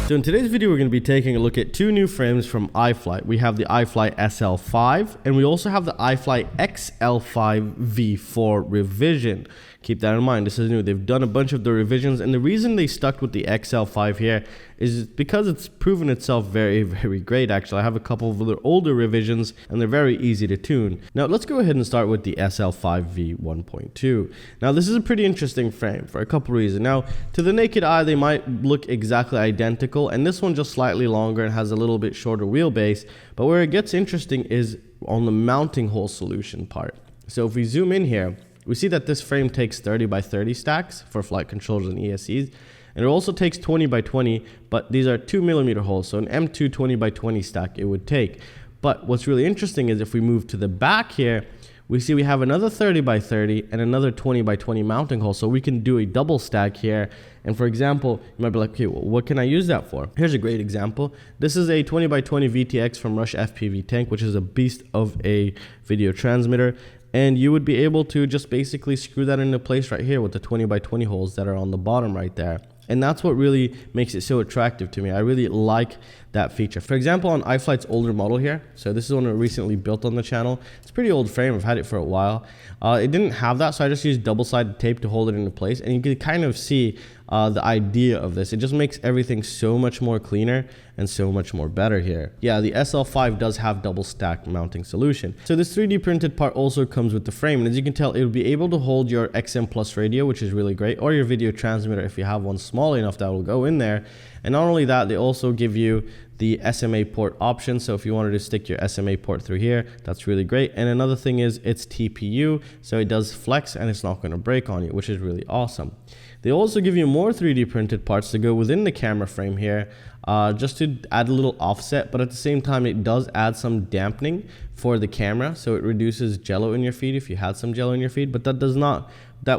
So in today's video, we're going to be taking a look at two new frames from iFlight. We have the iFlight SL5 and we also have the iFlight Xl5 V4 revision. Keep that in mind, this is new. They've done a bunch of the revisions, and the reason they stuck with the Xl5 here is because it's proven itself very, very great. Actually, I have a couple of other older revisions and they're very easy to tune. Now let's go ahead and start with the SL5 V1.2. Now this is a pretty interesting frame for a couple reasons. Now to the naked eye, they might look exactly identical, and this one just slightly longer and has a little bit shorter wheelbase. But where it gets interesting is on the mounting hole solution part. So if we zoom in here, we see that this frame takes 30 by 30 stacks for flight controllers and ESCs, and it also takes 20 by 20, but these are 2mm holes, so an M2 20 by 20 stack it would take. But what's really interesting is if we move to the back here, we see we have another 30 by 30 and another 20 by 20 mounting hole, so we can do a double stack here. And for example, you might be like, okay, well, what can I use that for? Here's a great example. This is a 20 by 20 VTX from Rush FPV tank, which is a beast of a video transmitter. And you would be able to just basically screw that into place right here with the 20 by 20 holes that are on the bottom right there. And that's what really makes it so attractive to me. I really like that feature. For example, on iFlight's older model here, so this is one I recently built on the channel. It's a pretty old frame, I've had it for a while. It didn't have that, so I just used double-sided tape to hold it into place. And you can kind of see the idea of this. It just makes everything so much more cleaner and so much more better here. Yeah, the SL5 does have double stack mounting solution. So this 3D printed part also comes with the frame, and as you can tell, it will be able to hold your XM Plus radio, which is really great, or your video transmitter if you have one small enough that will go in there. And not only that, they also give you the SMA port option. So if you wanted to stick your SMA port through here, that's really great. And another thing is it's TPU, so it does flex and it's not going to break on you, which is really awesome. They also give you more 3D printed parts to go within the camera frame here, just to add a little offset, but at the same time it does add some dampening for the camera, so it reduces jello in your feed if you had some jello in your feed, but that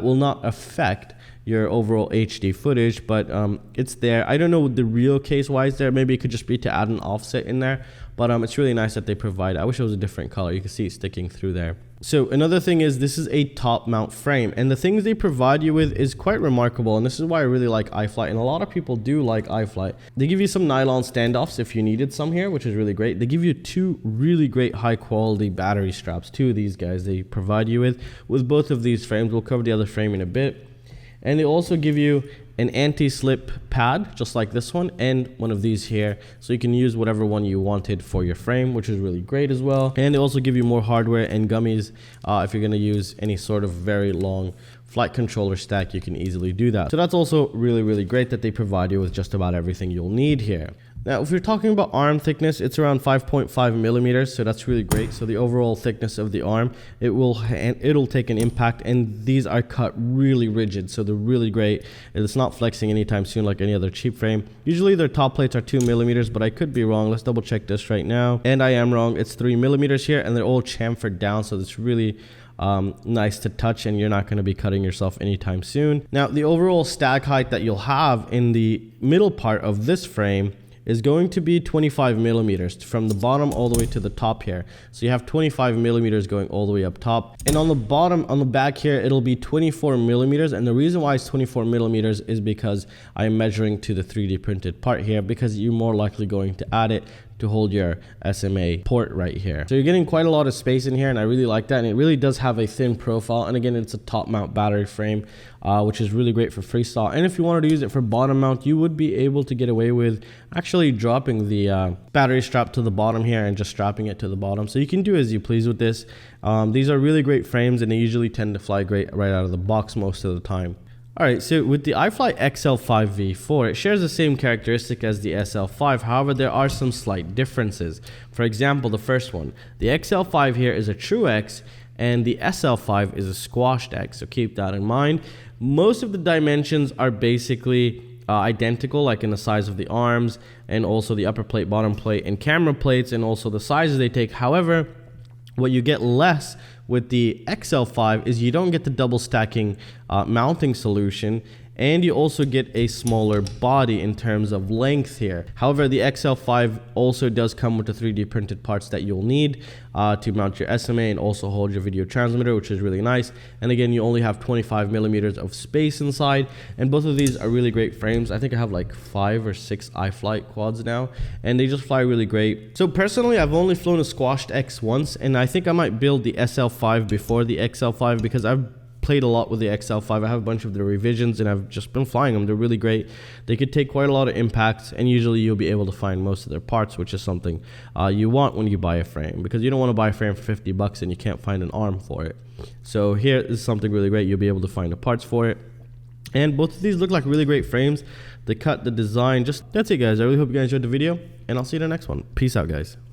will not affect your overall HD footage, but it's there. I don't know the real case why it's there. Maybe it could just be to add an offset in there, but it's really nice that they provide. I wish it was a different color. You can see it sticking through there. So another thing is this is a top mount frame, and the things they provide you with is quite remarkable, and this is why I really like iFlight, and a lot of people do like iFlight. They give you some nylon standoffs if you needed some here, which is really great. They give you two really great high quality battery straps, two of these guys they provide you with both of these frames. We'll cover the other frame in a bit. And they also give you an anti-slip pad, just like this one, and one of these here, so you can use whatever one you wanted for your frame, which is really great as well. And they also give you more hardware and gummies. If you're going to use any sort of very long flight controller stack, you can easily do that. So that's also really, really great that they provide you with just about everything you'll need here. Now, if you're talking about arm thickness, it's around 5.5 millimeters, so that's really great. So the overall thickness of the arm, it'll take an impact, and these are cut really rigid, so they're really great. It's not flexing anytime soon like any other cheap frame. Usually their top plates are 2 millimeters, but I could be wrong. Let's double check this right now, and I am wrong. It's 3 millimeters here, and they're all chamfered down, so it's really nice to touch, and you're not going to be cutting yourself anytime soon. Now, the overall stack height that you'll have in the middle part of this frame is going to be 25 millimeters from the bottom all the way to the top here. So you have 25 millimeters going all the way up top. And on the bottom, on the back here, it'll be 24 millimeters. And the reason why it's 24 millimeters is because I'm measuring to the 3D printed part here, because you're more likely going to add it to hold your SMA port right here. So you're getting quite a lot of space in here, and I really like that. And it really does have a thin profile. And again, it's a top mount battery frame, which is really great for freestyle. And if you wanted to use it for bottom mount, you would be able to get away with actually dropping the battery strap to the bottom here and just strapping it to the bottom. So you can do as you please with this. These are really great frames, and they usually tend to fly great right out of the box most of the time. Alright, so with the iFlight Xl5 V4, it shares the same characteristic as the SL5, however there are some slight differences. For example, the first one, the Xl5 here is a true X, and the SL5 is a squashed X, so keep that in mind. Most of the dimensions are basically identical, like in the size of the arms, and also the upper plate, bottom plate, and camera plates, and also the sizes they take. However, what you get less with the Xl5 is you don't get the double stacking mounting solution, and you also get a smaller body in terms of length here. However, the Xl5 also does come with the 3D printed parts that you'll need to mount your SMA and also hold your video transmitter, which is really nice. And again, you only have 25 millimeters of space inside, and both of these are really great frames. I think I have like 5 or 6 iFlight quads now, and they just fly really great. So personally, I've only flown a Squashed X once, and I think I might build the SL5 before the Xl5 because I've played a lot with the Xl5. I have a bunch of the revisions and I've just been flying them. They're really great. They could take quite a lot of impacts, and usually you'll be able to find most of their parts, which is something you want when you buy a frame, because you don't want to buy a frame for 50 bucks and you can't find an arm for it. So here is something really great. You'll be able to find the parts for it. And both of these look like really great frames. The cut, the design, just that's it guys. I really hope you guys enjoyed the video, and I'll see you in the next one. Peace out guys.